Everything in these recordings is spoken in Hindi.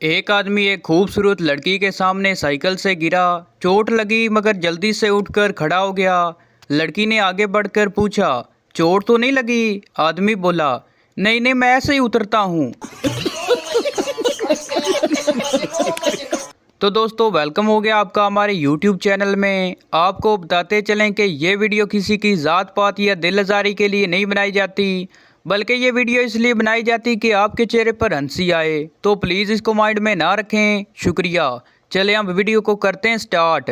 एक आदमी एक खूबसूरत लड़की के सामने साइकिल से गिरा। चोट लगी मगर जल्दी से उठकर खड़ा हो गया। लड़की ने आगे बढ़कर पूछा, चोट तो नहीं लगी? आदमी बोला, नहीं नहीं, मैं ऐसे ही उतरता हूँ। तो दोस्तों, वेलकम हो गया आपका हमारे YouTube चैनल में। आपको बताते चलें कि ये वीडियो किसी की ज़ात पात या दिल आज़ारी के लिए नहीं बनाई जाती, बल्कि ये वीडियो इसलिए बनाई जाती कि आपके चेहरे पर हंसी आए। तो प्लीज़ इसको माइंड में ना रखें। शुक्रिया। चलें हम वीडियो को करते हैं स्टार्ट।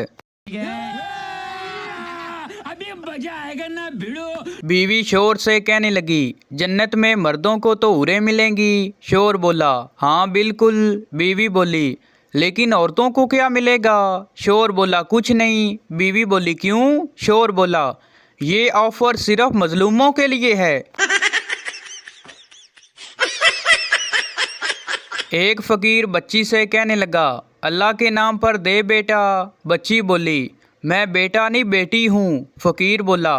अभी मजा आएगा ना भिड़ो। बीवी शोर से कहने लगी, जन्नत में मर्दों को तो हूरें मिलेंगी। शोर बोला, हाँ बिल्कुल। बीवी बोली, लेकिन औरतों को क्या मिलेगा? शोर बोला, कुछ नहीं। बीवी बोली, क्यों? शोर बोला, ये ऑफर सिर्फ मजलूमों के लिए है। एक फकीर बच्ची से कहने लगा, अल्लाह के नाम पर दे बेटा। बच्ची बोली, मैं बेटा नहीं बेटी हूँ। फकीर बोला,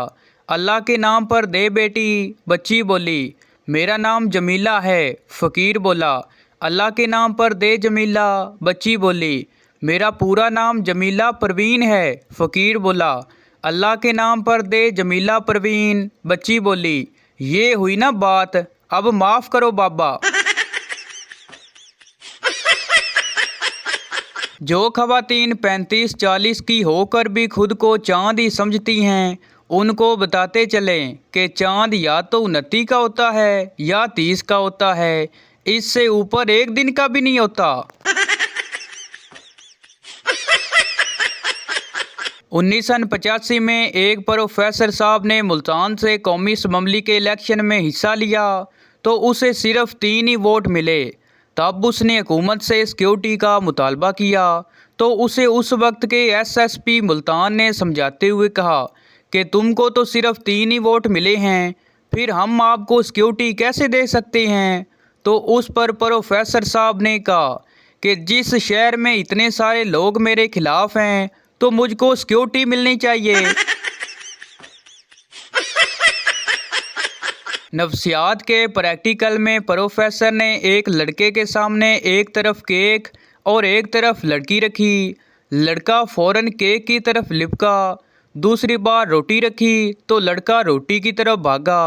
अल्लाह के नाम पर दे बेटी। बच्ची बोली, मेरा नाम जमीला है। फकीर बोला, अल्लाह के नाम पर दे जमीला। बच्ची बोली, मेरा पूरा नाम जमीला परवीन है। फकीर बोला, अल्लाह के नाम पर दे जमीला परवीन। बच्ची बोली, ये हुई ना बात, अब माफ़ करो बाबा। जो खवातीन 35-40 की होकर भी खुद को चाँद ही समझती हैं, उनको बताते चलें कि चाँद या तो 29 का होता है या 30 का होता है, इससे ऊपर एक दिन का भी नहीं होता। 1985 में एक प्रोफेसर साहब ने मुल्तान से कौमी असम्बली के इलेक्शन में हिस्सा लिया तो उसे सिर्फ 3 ही वोट मिले। तब उसने हुकूमत से सिक्योरिटी का मुतालबा किया तो उसे उस वक्त के एसएसपी मुल्तान ने समझाते हुए कहा कि तुमको तो सिर्फ 3 ही वोट मिले हैं, फिर हम आपको सिक्योरिटी कैसे दे सकते हैं? तो उस पर प्रोफेसर साहब ने कहा कि जिस शहर में इतने सारे लोग मेरे खिलाफ हैं तो मुझको सिक्योरिटी मिलनी चाहिए। नफ्सियात के प्रैक्टिकल में प्रोफेसर ने एक लड़के के सामने एक तरफ केक और एक तरफ लड़की रखी। लड़का फ़ौरन केक की तरफ लिपका। दूसरी बार रोटी रखी तो लड़का रोटी की तरफ भागा।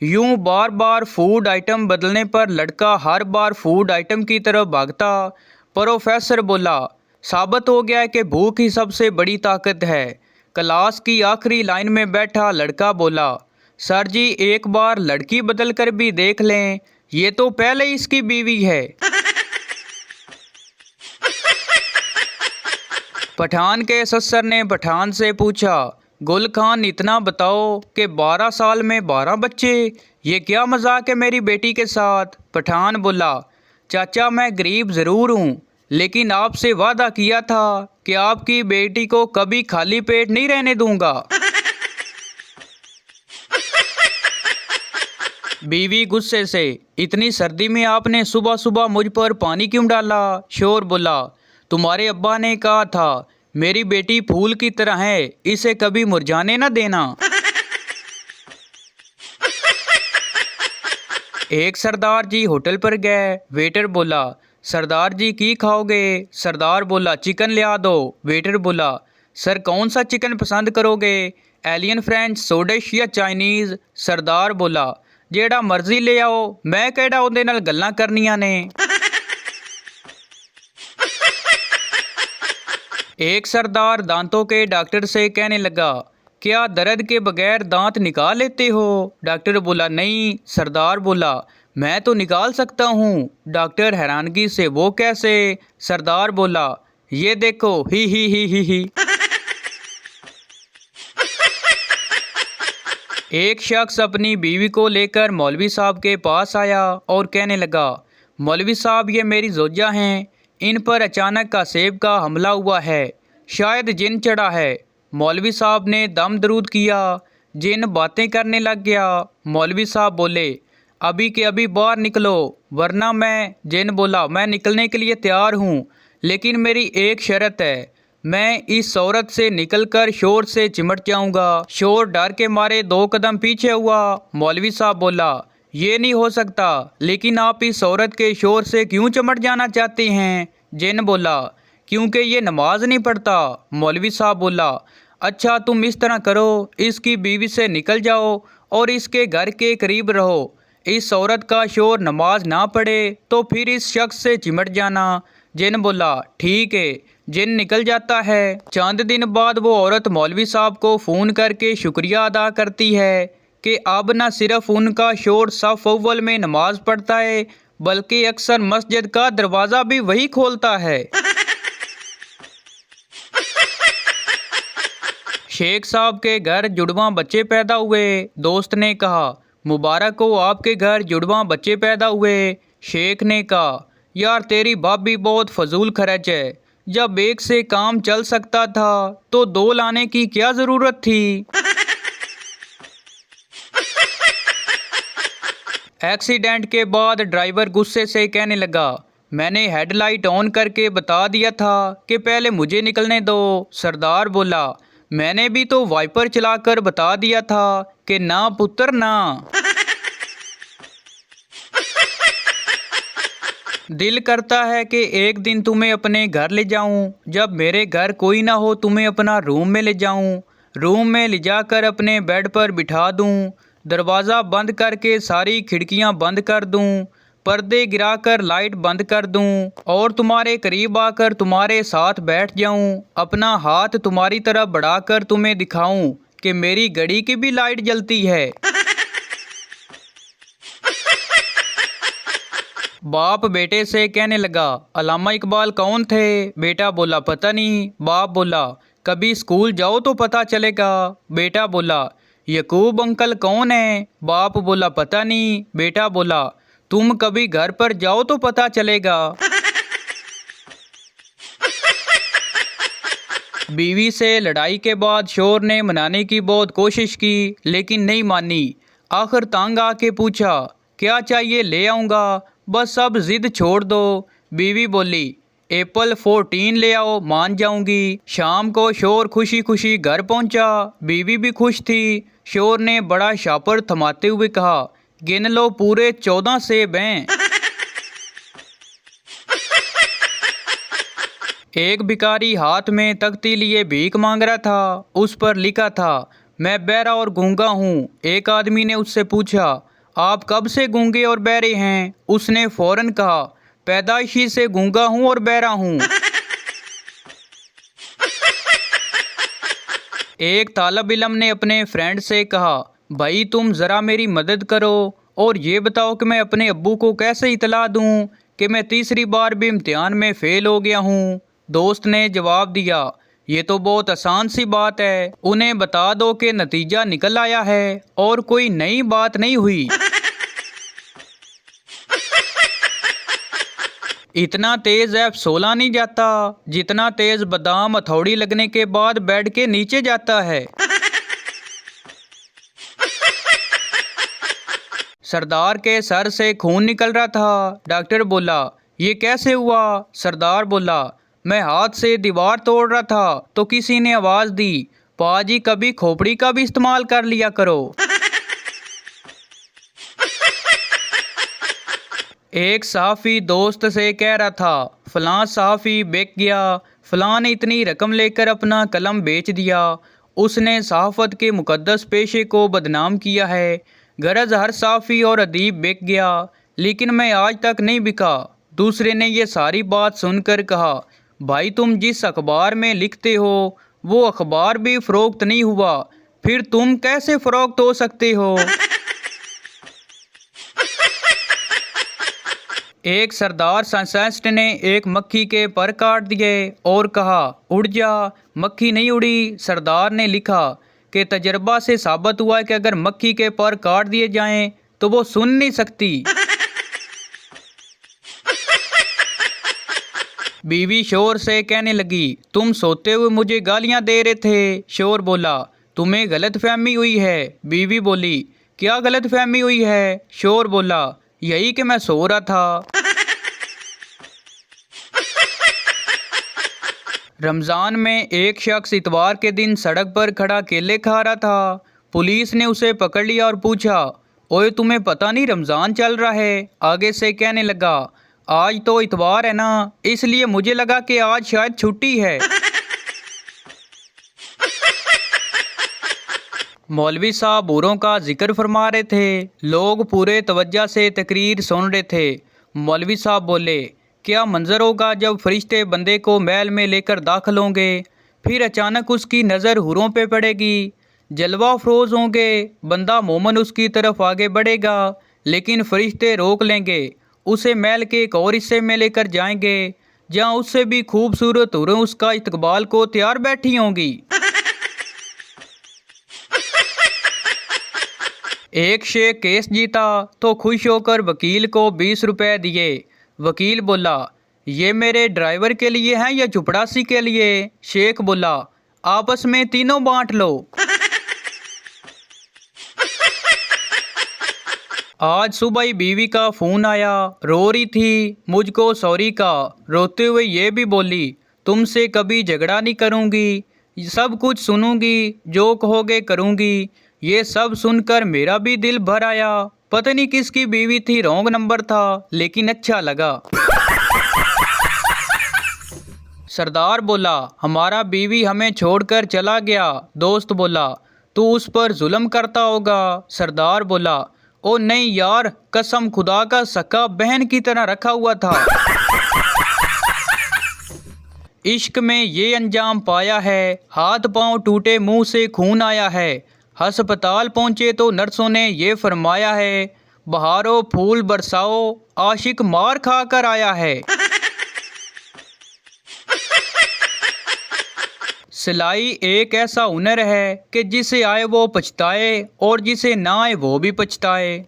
यूं बार बार फूड आइटम बदलने पर लड़का हर बार फूड आइटम की तरफ भागता। प्रोफेसर बोला, साबित हो गया है कि भूख ही सबसे बड़ी ताकत है। क्लास की आखिरी लाइन में बैठा लड़का बोला, सर जी एक बार लड़की बदल कर भी देख लें, ये तो पहले ही इसकी बीवी है। पठान के ससुर ने पठान से पूछा, गुल खान इतना बताओ कि 12 साल में 12 बच्चे, ये क्या मजाक है मेरी बेटी के साथ? पठान बोला, चाचा मैं गरीब ज़रूर हूँ, लेकिन आपसे वादा किया था कि आपकी बेटी को कभी खाली पेट नहीं रहने दूंगा। बीवी गुस्से से, इतनी सर्दी में आपने सुबह सुबह मुझ पर पानी क्यों डाला? शोर बोला, तुम्हारे अब्बा ने कहा था मेरी बेटी फूल की तरह है, इसे कभी मुरझाने न देना। एक सरदार जी होटल पर गए। वेटर बोला, सरदार जी की खाओगे? सरदार बोला, चिकन ले आ दो। वेटर बोला, सर कौन सा चिकन पसंद करोगे, एलियन, फ्रेंच, सोडिश या चाइनीज़? सरदार बोला, जेड़ा मर्जी ले आओ, मैं केड़ा उहदे नाल गल्लां करनियां ने। एक सरदार दांतों के डॉक्टर से कहने लगा, क्या दर्द के बगैर दांत निकाल लेते हो? डॉक्टर बोला, नहीं। सरदार बोला, मैं तो निकाल सकता हूँ। डॉक्टर हैरानगी से, वो कैसे? सरदार बोला, ये देखो, ही। एक शख्स अपनी बीवी को लेकर मौलवी साहब के पास आया और कहने लगा, मौलवी साहब ये मेरी जोजा हैं, इन पर अचानक का सेब का हमला हुआ है, शायद जिन चढ़ा है। मौलवी साहब ने दम दरूद किया, जिन बातें करने लग गया। मौलवी साहब बोले, अभी के अभी बाहर निकलो वरना मैं। जिन बोला, मैं निकलने के लिए तैयार हूँ, लेकिन मेरी एक शर्त है, मैं इस औरत से निकलकर शोर से चिमट जाऊंगा। शोर डर के मारे 2 कदम पीछे हुआ। मौलवी साहब बोला, ये नहीं हो सकता, लेकिन आप इस औरत के शोर से क्यों चिमट जाना चाहती हैं? जिन बोला, क्योंकि ये नमाज नहीं पढ़ता। मौलवी साहब बोला, अच्छा तुम इस तरह करो, इसकी बीवी से निकल जाओ और इसके घर के करीब रहो। इस औरत का शोर नमाज ना पढ़े तो फिर इस शख्स से चिमट जाना। जिन बोला, ठीक है। जिन निकल जाता है। चंद दिन बाद वो औरत मौलवी साहब को फ़ोन करके शुक्रिया अदा करती है कि अब न सिर्फ उनका शोर सफ़ अव्वल में नमाज पढ़ता है, बल्कि अक्सर मस्जिद का दरवाज़ा भी वही खोलता है। शेख साहब के घर जुड़वा बच्चे पैदा हुए। दोस्त ने कहा, मुबारक हो, आपके घर जुड़वा बच्चे पैदा हुए। शेख ने कहा, यार तेरी भाभी बहुत फजूल खर्च है। जब एक से काम चल सकता था तो दो लाने की क्या ज़रूरत थी। एक्सीडेंट के बाद ड्राइवर गुस्से से कहने लगा, मैंने हेडलाइट ऑन करके बता दिया था कि पहले मुझे निकलने दो। सरदार बोला, मैंने भी तो वाइपर चलाकर बता दिया था कि ना पुत्र ना। दिल करता है कि एक दिन तुम्हें अपने घर ले जाऊं। जब मेरे घर कोई ना हो तुम्हें अपना रूम में ले जाऊं। रूम में ले जाकर अपने बेड पर बिठा दूं। दरवाज़ा बंद करके सारी खिड़कियां बंद कर दूं। पर्दे गिराकर लाइट बंद कर दूं और तुम्हारे करीब आकर तुम्हारे साथ बैठ जाऊं। अपना हाथ तुम्हारी तरफ बढ़ाकर तुम्हें दिखाऊं कि मेरी घड़ी की भी लाइट जलती है। बाप बेटे से कहने लगा, अल्लामा इकबाल कौन थे? बेटा बोला, पता नहीं। बाप बोला, कभी स्कूल जाओ तो पता चलेगा। बेटा बोला, यकूब अंकल कौन है? बाप बोला, पता नहीं। बेटा बोला, तुम कभी घर पर जाओ तो पता चलेगा। बीवी से लड़ाई के बाद शोर ने मनाने की बहुत कोशिश की, लेकिन नहीं मानी। आखिर तंग आके पूछा, क्या चाहिए ले आऊँगा, बस अब जिद छोड़ दो। बीवी बोली, एप्पल 14 ले आओ, मान जाऊंगी। शाम को शोर खुशी खुशी घर पहुंचा। बीवी भी खुश थी। शोर ने बड़ा शापर थमाते हुए कहा, गिन लो पूरे 14 सेब हैं। एक भिखारी हाथ में तख्ती लिए भीख मांग रहा था। उस पर लिखा था, मैं बहरा और गूंगा हूँ। एक आदमी ने उससे पूछा, आप कब से गूंगे और बहरे हैं? उसने फौरन कहा, पैदाइशी से गूंगा हूँ और बहरा हूँ। एक तालब इल्म ने अपने फ्रेंड से कहा, भाई तुम ज़रा मेरी मदद करो और ये बताओ कि मैं अपने अब्बू को कैसे इतला दूँ कि मैं तीसरी बार भी इम्तिहान में फ़ेल हो गया हूँ। दोस्त ने जवाब दिया, ये तो बहुत आसान सी बात है, उन्हें बता दो कि नतीजा निकल आया है और कोई नई बात नहीं हुई। इतना तेज F16 नहीं जाता जितना तेज बादाम हथौड़ी लगने के बाद बेड के नीचे जाता है। सरदार के सर से खून निकल रहा था। डॉक्टर बोला, ये कैसे हुआ? सरदार बोला, मैं हाथ से दीवार तोड़ रहा था तो किसी ने आवाज़ दी, पाजी कभी खोपड़ी का भी इस्तेमाल कर लिया करो। एक सहाफ़ी दोस्त से कह रहा था, फलां सहाफ़ी बिक गया, फलां ने इतनी रकम लेकर अपना कलम बेच दिया, उसने सहाफ़त के मुक़द्दस पेशे को बदनाम किया है। गरज हर सहाफ़ी और अदीब बिक गया, लेकिन मैं आज तक नहीं बिका। दूसरे ने ये सारी बात सुनकर कहा, भाई तुम जिस अखबार में लिखते हो वो अखबार भी फ़रोख्त नहीं हुआ, फिर तुम कैसे फ़रोख्त हो सकते हो? एक सरदार साइंटिस्ट ने एक मक्खी के पर काट दिए और कहा, उड़ जा। मक्खी नहीं उड़ी। सरदार ने लिखा कि तजर्बा से साबित हुआ है कि अगर मक्खी के पर काट दिए जाएं तो वो सुन नहीं सकती। बीवी शोर से कहने लगी, तुम सोते हुए मुझे गालियां दे रहे थे। शोर बोला, तुम्हें गलतफहमी हुई है। बीवी बोली, क्या गलतफहमी हुई है? शोर बोला, यही कि मैं सो रहा था। रमज़ान में एक शख्स इतवार के दिन सड़क पर खड़ा केले खा रहा था। पुलिस ने उसे पकड़ लिया और पूछा, ओए तुम्हें पता नहीं रमज़ान चल रहा है। आगे से कहने लगा, आज तो इतवार है ना, इसलिए मुझे लगा कि आज शायद छुट्टी है। मौलवी साहब बूरों का जिक्र फरमा रहे थे। लोग पूरे तवज्जो से तकरीर सुन रहे थे। मौलवी साहब बोले, क्या मंजर होगा जब फरिश्ते बंदे को महल में लेकर दाखिल होंगे, फिर अचानक उसकी नज़र हुरों पे पड़ेगी, जलवा अफरोज़ होंगे, बंदा मोमन उसकी तरफ आगे बढ़ेगा, लेकिन फरिश्ते रोक लेंगे, उसे महल के एक और हिस्से में लेकर जाएंगे जहाँ उससे भी खूबसूरत हुरें उसका इस्तकबाल को तैयार बैठी होंगी। एक शेख केस जीता तो खुश होकर वकील को 20 रुपए दिए। वकील बोला, ये मेरे ड्राइवर के लिए हैं या चपड़ासी के लिए? शेख बोला, आपस में तीनों बांट लो। आज सुबह ही बीवी का फ़ोन आया, रो रही थी, मुझको सॉरी का। रोते हुए ये भी बोली, तुमसे कभी झगड़ा नहीं करूँगी, सब कुछ सुनूंगी, जो कहोगे करूँगी। ये सब सुनकर मेरा भी दिल भर आया। पता नहीं किसकी बीवी थी, रॉन्ग नंबर था, लेकिन अच्छा लगा। सरदार बोला, हमारा बीवी हमें छोड़कर चला गया। दोस्त बोला, तू उस पर जुल्म करता होगा। सरदार बोला, ओ नहीं यार, कसम खुदा का सका बहन की तरह रखा हुआ था। इश्क में ये अंजाम पाया है, हाथ पांव टूटे, मुंह से खून आया है। अस्पताल पहुंचे तो नर्सों ने ये फरमाया है, बहारो फूल बरसाओ, आशिक मार खा कर आया है। सिलाई एक ऐसा हुनर है कि जिसे आए वो पछताए और जिसे ना आए वो भी पछताए।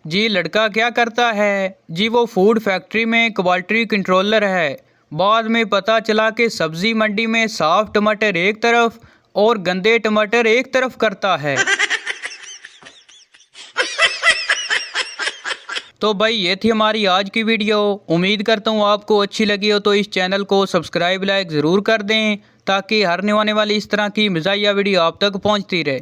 जी लड़का क्या करता है? जी वो फूड फैक्ट्री में क्वालिटी कंट्रोलर है। बाद में पता चला कि सब्जी मंडी में साफ टमाटर एक तरफ और गंदे टमाटर एक तरफ करता है। तो भाई ये थी हमारी आज की वीडियो। उम्मीद करता हूँ आपको अच्छी लगी हो, तो इस चैनल को सब्सक्राइब लाइक ज़रूर कर दें ताकि हर आने वाली इस तरह की मज़ाहिया वीडियो आप तक पहुँचती रहे।